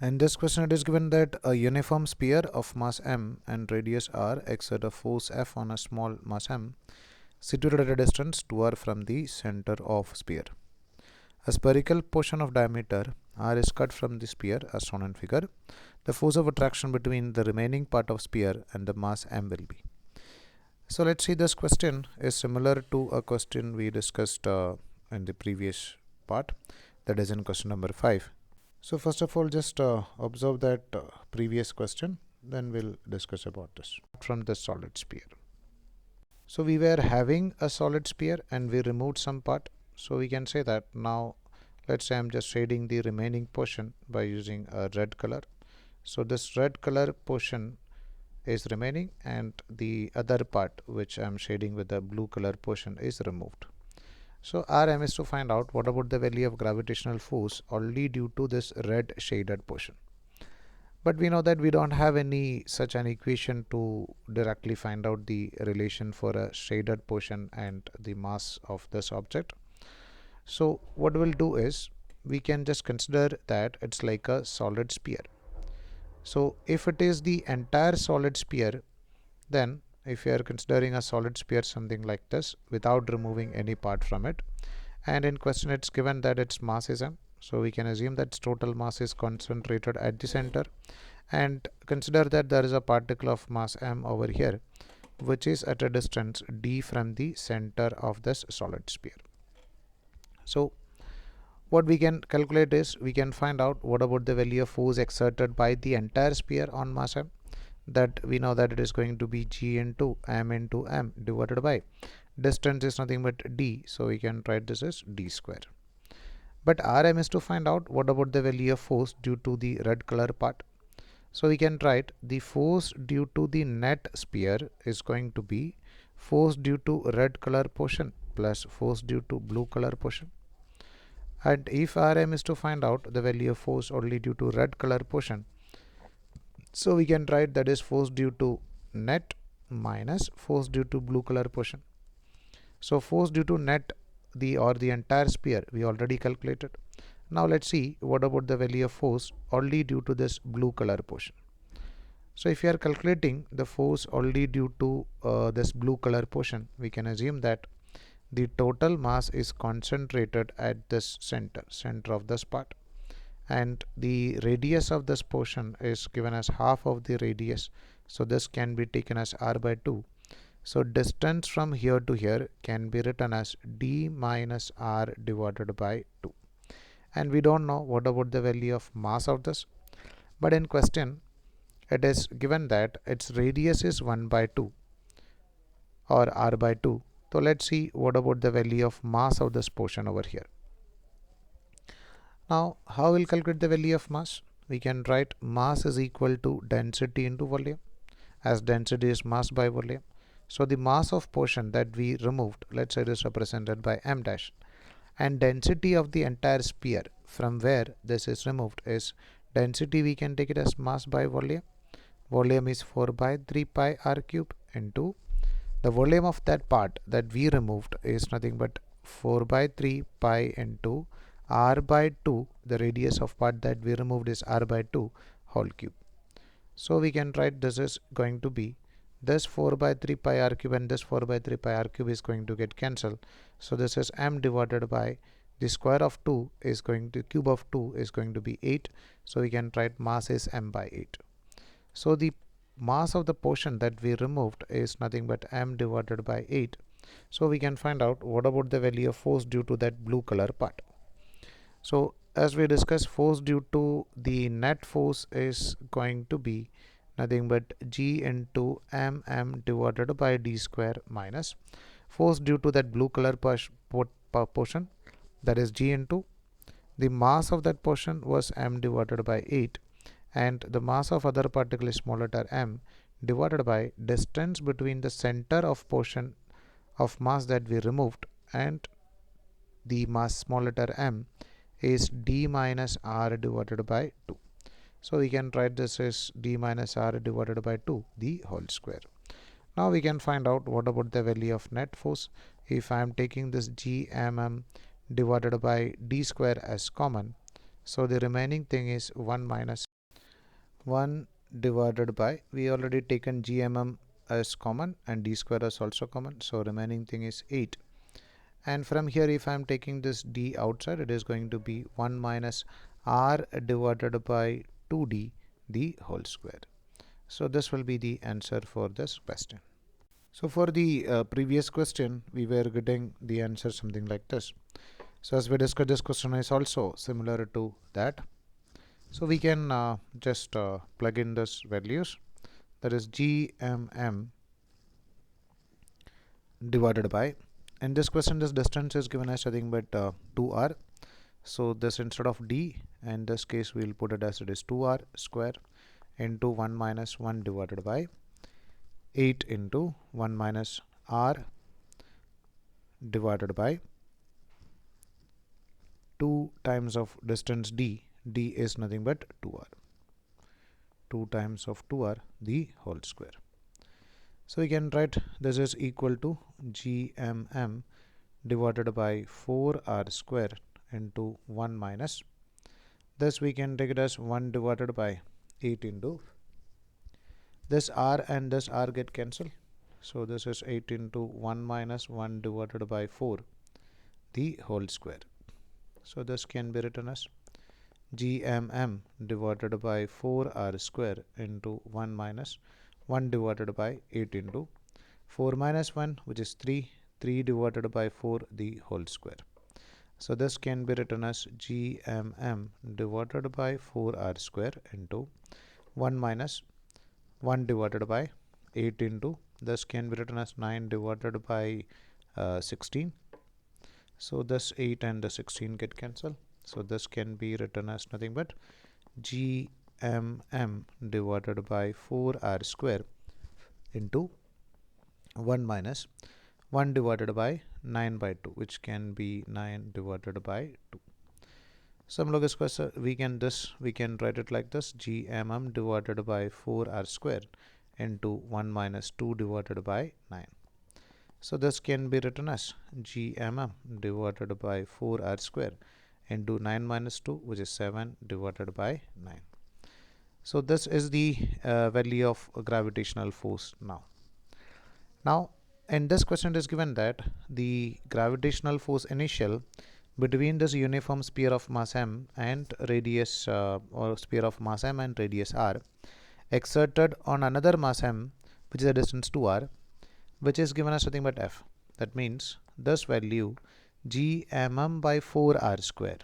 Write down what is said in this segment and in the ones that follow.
In this question, it is given that a uniform sphere of mass m and radius r exert a force F on a small mass m situated at a distance 2r from the center of sphere. A spherical portion of diameter r is cut from the sphere as shown in figure. The force of attraction between the remaining part of sphere and the mass m will be. So let's see, this question is similar to a question we discussed in the previous part, that is in question number 5. So first of all, just observe that previous question, then we'll discuss about this. From the solid sphere. So we were having a solid sphere and we removed some part. So we can say that now, let's say I'm just shading the remaining portion by using a red color. So this red color portion is remaining and the other part which I'm shading with the blue color portion is removed. So our aim is to find out what about the value of gravitational force only due to this red shaded portion. But we know that we don't have any such an equation to directly find out the relation for a shaded portion and the mass of this object. So what we'll do is we can just consider that it's like a solid sphere. So if it is the entire solid sphere, then if you are considering a solid sphere something like this without removing any part from it, and in question it's given that its mass is m, so we can assume that its total mass is concentrated at the center, and consider that there is a particle of mass m over here which is at a distance d from the center of this solid sphere. So what we can calculate is we can find out what about the value of force exerted by the entire sphere on mass m. That we know that it is going to be g into m divided by distance is nothing but d, so we can write this as d square. But our aim is to find out what about the value of force due to the red color part. So we can write the force due to the net sphere is going to be force due to red color portion plus force due to blue color portion. And if our aim is to find out the value of force only due to red color portion, so we can write that is force due to net minus force due to blue color portion. So force due to net the entire sphere we already calculated. Now let's see what about the value of force only due to this blue color portion. So if you are calculating the force only due to this blue color portion, we can assume that the total mass is concentrated at this center of this part, and the radius of this portion is given as half of the radius, so this can be taken as r by 2. So distance from here to here can be written as d minus r divided by 2, and we don't know what about the value of mass of this, but in question it is given that its radius is 1 by 2 or r by 2. So let's see what about the value of mass of this portion over here. Now how we'll calculate the value of mass? We can write mass is equal to density into volume, as density is mass by volume. So the mass of portion that we removed, let's say it is represented by m dash, and density of the entire sphere from where this is removed is density, we can take it as mass by volume. Volume is 4 by 3 pi r cube into the volume of that part that we removed is nothing but 4 by 3 pi into r by 2, the radius of part that we removed is r by 2 whole cube. So we can write this is going to be this 4 by 3 pi r cube, and this 4 by 3 pi r cube is going to get cancelled. So this is m divided by the square of 2 is going to cube of 2 is going to be 8. So we can write mass is m by 8. So the mass of the portion that we removed is nothing but m divided by 8. So we can find out what about the value of force due to that blue color part. So as we discussed, force due to the net force is going to be nothing but g into m divided by d square minus force due to that blue color portion, that is g into the mass of that portion was m divided by 8, and the mass of other particle is small letter m divided by distance between the center of portion of mass that we removed and the mass small letter m is d minus r divided by 2. So we can write this as d minus r divided by 2 the whole square. Now we can find out what about the value of net force. If I am taking this g divided by d square as common, so the remaining thing is 1 minus 1 divided by, we already taken gmm as common and d square is also common, so remaining thing is 8. And from here, if I am taking this d outside, it is going to be 1 minus r divided by 2d the whole square. So this will be the answer for this question. So for the previous question, we were getting the answer something like this. So as we discussed, this question is also similar to that. So we can just plug in this values, that is gmm divided by, in this question this distance is given as nothing but 2r. So this instead of d, in this case we will put it as it is 2r square into 1 minus 1 divided by 8 into 1 minus r divided by 2 times of distance d. D is nothing but 2r. 2 times of 2r the whole square. So we can write this is equal to gmm divided by 4r square into 1 minus, this we can take it as 1 divided by 8 into, this r and this r get cancelled, so this is 8 into 1 minus 1 divided by 4 the whole square. So this can be written as gmm divided by 4r square into 1 minus 1 divided by 8 into 4 minus 1, which is 3, 3 divided by 4 the whole square. So this can be written as gmm divided by 4r square into 1 minus 1 divided by 8 into, this can be written as 9 divided by 16. So this 8 and the 16 get cancelled. So this can be written as nothing but gmm divided by 4r square into 1 minus 1 divided by 9 by 2, which can be 9 divided by 2. So we can write it like this, gmm divided by 4r square into 1 minus 2 divided by 9. So this can be written as gmm divided by 4r square into 9 minus 2, which is 7 divided by 9. So this is the value of gravitational force now. Now in this question it is given that the gravitational force initial between this uniform sphere of mass m and radius or sphere of mass m and radius r exerted on another mass m, which is a distance 2r, which is given as nothing but f. That means this value gmm by 4r square,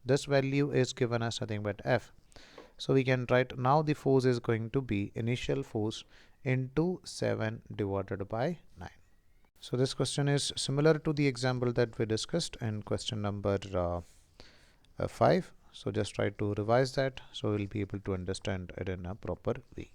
this value is given as nothing but f. So we can write now the force is going to be initial force into 7 divided by 9. So this question is similar to the example that we discussed in question number 5. So just try to revise that, so we'll be able to understand it in a proper way.